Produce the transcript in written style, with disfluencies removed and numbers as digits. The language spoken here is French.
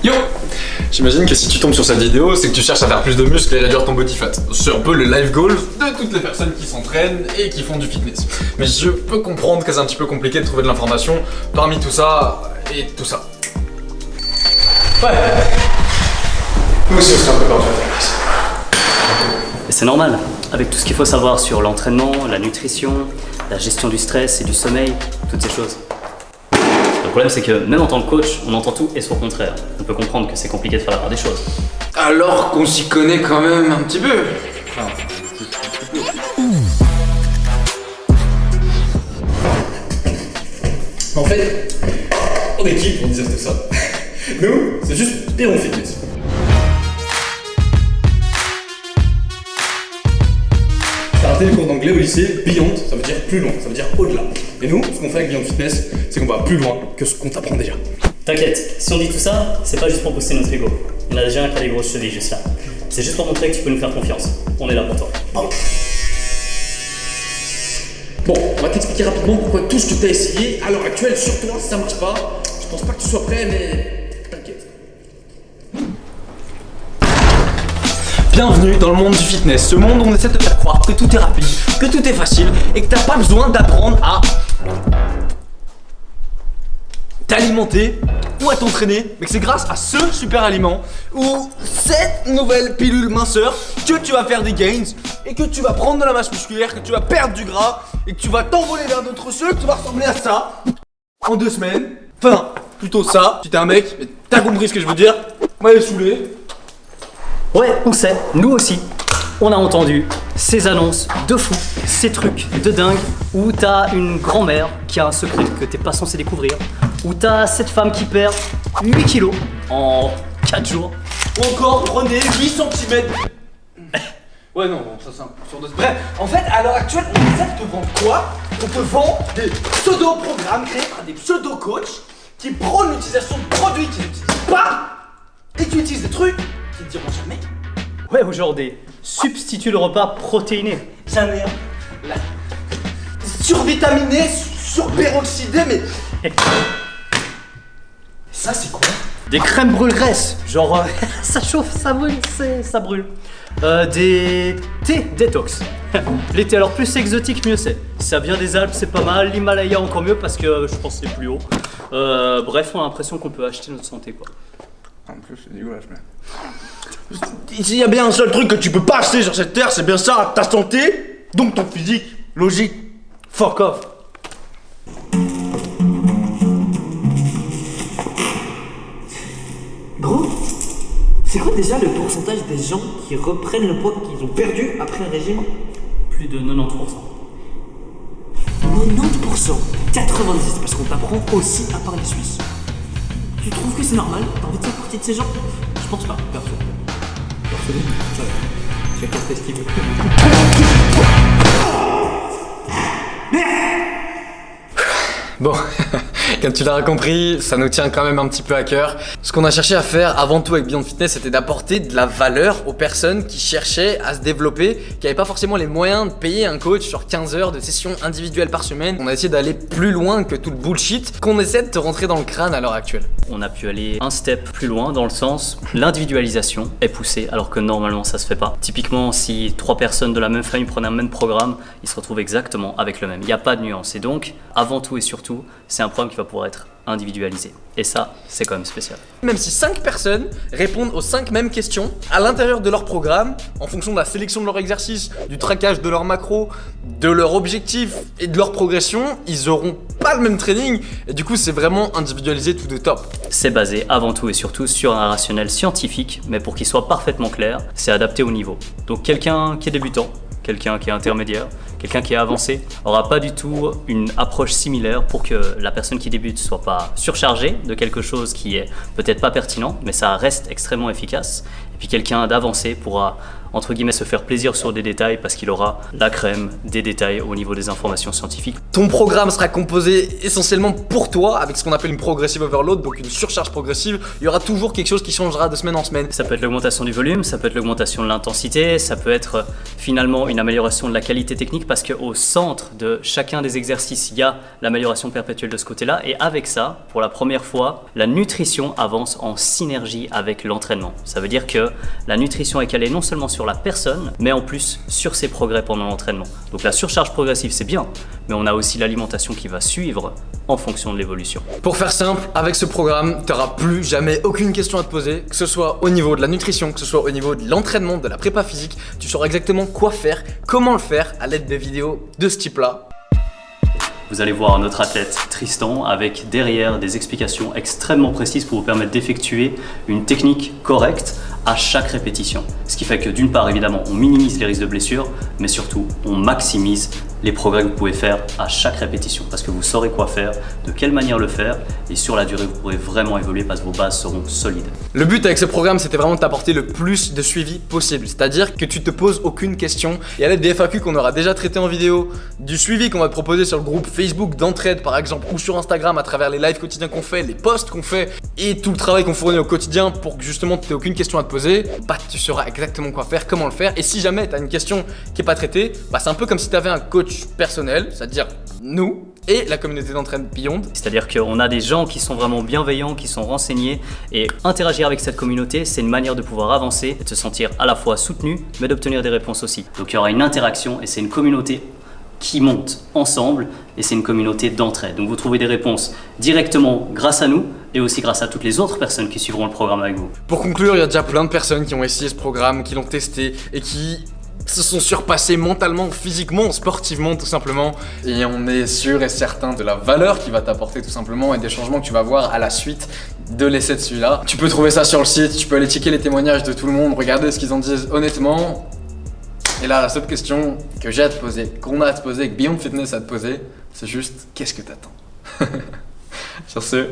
Yo! J'imagine que si tu tombes sur cette vidéo, c'est que tu cherches à faire plus de muscles et réduire ton body fat. C'est un peu le life goal de toutes les personnes qui s'entraînent et qui font du fitness. Mais je peux comprendre que c'est un petit peu compliqué de trouver de l'information parmi tout ça et tout ça. Ouais. Nous aussi, on serait un peu perdu à faire ça. Et c'est normal, avec tout ce qu'il faut savoir sur l'entraînement, la nutrition, la gestion du stress et du sommeil, toutes ces choses. Le problème, c'est que même en tant que coach, on entend tout et son contraire. On peut comprendre que c'est compliqué de faire la part des choses. Alors qu'on s'y connaît quand même un petit peu. Enfin, En fait, en équipe, on disait tout ça. Nous, c'est juste Beyond Fitness. J'ai raté le cours d'anglais au lycée. Beyond, ça veut dire plus loin, ça veut dire au-delà. Et nous, ce qu'on fait avec Beyond Fitness, c'est qu'on va plus loin que ce qu'on t'apprend déjà. T'inquiète, si on dit tout ça, c'est pas juste pour pousser notre ego. On a déjà un qui a des grosses chevilles juste là. C'est juste pour montrer que tu peux nous faire confiance. On est là pour toi. Bon, on va t'expliquer rapidement pourquoi tout ce que t'as essayé à l'heure actuelle sur toi, ça marche pas. Je pense pas que tu sois prêt, mais t'inquiète. bienvenue dans le monde du fitness, ce monde où on essaie de te faire croire que tout est rapide, que tout est facile et que t'as pas besoin d'apprendre à t'alimenter ou à t'entraîner, mais que c'est grâce à ce super aliment ou cette nouvelle pilule minceur que tu vas faire des gains et que tu vas prendre de la masse musculaire, que tu vas perdre du gras et que tu vas t'envoler vers d'autres cieux, que tu vas ressembler à ça en 2 semaines. Enfin, plutôt ça, si t'es un mec, mais t'as compris ce que je veux dire. Moi, elle est saoulée. Ouais, on sait, nous aussi. On a entendu ces annonces de fou, ces trucs de dingue, où t'as une grand-mère qui a un secret que t'es pas censé découvrir, où t'as cette femme qui perd 8 kilos en 4 jours. Ou encore, prenez 8 cm. Ouais, non, bon, ça c'est un peu sur de... Bref, en fait, à l'heure actuelle, on essaie de te vendre quoi? On te vend des pseudo-programmes créés par des pseudo-coachs qui prônent l'utilisation de produits qu'ils n'utilisent pas et qui utilisent des trucs qu'ils ne diront jamais. Ouais, aujourd'hui, substitue le repas protéiné. Jamais. Survitaminé, surperoxydé, mais... Ça, c'est quoi? Des crèmes brûle-graisse, genre ça chauffe, ça brûle, ça brûle. Des thés détox. Les thés, alors plus c'est exotique, mieux c'est. Ça vient des Alpes, c'est pas mal. L'Himalaya encore mieux parce que je pense que c'est plus haut. Bref, on a l'impression qu'on peut acheter notre santé, quoi. En plus, c'est dégueulasse, mais... S'il y a bien un seul truc que tu peux pas acheter sur cette terre, c'est bien ça, ta santé, donc ton physique. Logique. Fuck off. Gros, c'est quoi déjà le pourcentage des gens qui reprennent le poids qu'ils ont perdu après un régime? Plus de 90%. 90%, 90%, parce qu'on t'apprend aussi à parler suisse. Tu trouves que c'est normal? T'as envie de faire partie de ces gens? Je pense pas, perso. Personnellement, ça va. Chacun fait ce qu'il veut. Bon, comme tu l'auras compris, ça nous tient quand même un petit peu à cœur. Ce qu'on a cherché à faire avant tout avec Beyond Fitness, c'était d'apporter de la valeur aux personnes qui cherchaient à se développer, qui n'avaient pas forcément les moyens de payer un coach sur 15 heures de sessions individuelles par semaine. On a essayé d'aller plus loin que tout le bullshit qu'on essaie de te rentrer dans le crâne à l'heure actuelle. On a pu aller un step plus loin dans le sens l'individualisation est poussée alors que normalement ça se fait pas. Typiquement, si 3 personnes de la même famille prenaient un même programme, ils se retrouvent exactement avec le même. Il n'y a pas de nuance et donc, avant tout et surtout, c'est un programme qui va pouvoir être individualisé. Et ça, c'est quand même spécial. Même si 5 personnes répondent aux 5 mêmes questions à l'intérieur de leur programme, en fonction de la sélection de leur exercice, du traquage de leur macro, de leur objectif et de leur progression, ils auront pas le même training et du coup c'est vraiment individualisé tout de top. C'est basé avant tout et surtout sur un rationnel scientifique, mais pour qu'il soit parfaitement clair, c'est adapté au niveau. Donc quelqu'un qui est débutant, quelqu'un qui est intermédiaire, quelqu'un qui est avancé, aura pas du tout une approche similaire pour que la personne qui débute soit pas surchargée de quelque chose qui est peut-être pas pertinent, mais ça reste extrêmement efficace. Et puis quelqu'un d'avancé pourra entre guillemets, se faire plaisir sur des détails parce qu'il aura la crème des détails au niveau des informations scientifiques. Ton programme sera composé essentiellement pour toi avec ce qu'on appelle une progressive overload, donc une surcharge progressive. Il y aura toujours quelque chose qui changera de semaine en semaine. Ça peut être l'augmentation du volume, ça peut être l'augmentation de l'intensité, ça peut être finalement une amélioration de la qualité technique parce qu'au centre de chacun des exercices, il y a l'amélioration perpétuelle de ce côté-là. Et avec ça, pour la première fois, la nutrition avance en synergie avec l'entraînement. Ça veut dire que la nutrition est calée non seulement sur la personne, mais en plus sur ses progrès pendant l'entraînement. Donc la surcharge progressive, c'est bien, mais on a aussi l'alimentation qui va suivre en fonction de l'évolution. Pour faire simple, avec ce programme, tu n'auras plus jamais aucune question à te poser, que ce soit au niveau de la nutrition, que ce soit au niveau de l'entraînement, de la prépa physique. Tu sauras exactement quoi faire, comment le faire à l'aide des vidéos de ce type-là. Vous allez voir notre athlète Tristan avec derrière des explications extrêmement précises pour vous permettre d'effectuer une technique correcte à chaque répétition. Ce qui fait que d'une part, évidemment, on minimise les risques de blessure, mais surtout, on maximise les progrès que vous pouvez faire à chaque répétition parce que vous saurez quoi faire, de quelle manière le faire et sur la durée, vous pourrez vraiment évoluer parce que vos bases seront solides. Le but avec ce programme, c'était vraiment de t'apporter le plus de suivi possible, c'est-à-dire que tu te poses aucune question et à l'aide des FAQ qu'on aura déjà traité en vidéo, du suivi qu'on va te proposer sur le groupe Facebook d'entraide par exemple ou sur Instagram à travers les lives quotidiens qu'on fait, les posts qu'on fait et tout le travail qu'on fournit au quotidien pour que justement tu n'aies aucune question à te poser, bah tu sauras exactement quoi faire, comment le faire et si jamais tu as une question qui n'est pas traitée, bah c'est un peu comme si tu avais un coach personnel, c'est-à-dire nous et la communauté d'entraide Beyond. C'est-à-dire qu'on a des gens qui sont vraiment bienveillants, qui sont renseignés et interagir avec cette communauté, c'est une manière de pouvoir avancer et de se sentir à la fois soutenu mais d'obtenir des réponses aussi. Donc il y aura une interaction et c'est une communauté qui monte ensemble et c'est une communauté d'entraide. Donc vous trouvez des réponses directement grâce à nous et aussi grâce à toutes les autres personnes qui suivront le programme avec vous. Pour conclure, il y a déjà plein de personnes qui ont essayé ce programme, qui l'ont testé et qui se sont surpassés mentalement, physiquement, sportivement tout simplement. Et on est sûr et certain de la valeur qu'il va t'apporter tout simplement et des changements que tu vas voir à la suite de l'essai de celui-là. Tu peux trouver ça sur le site, tu peux aller checker les témoignages de tout le monde, regarder ce qu'ils en disent honnêtement. Et là, la seule question que j'ai à te poser, qu'on a à te poser, que Beyond Fitness a à te poser, c'est juste qu'est-ce que t'attends? Sur ce,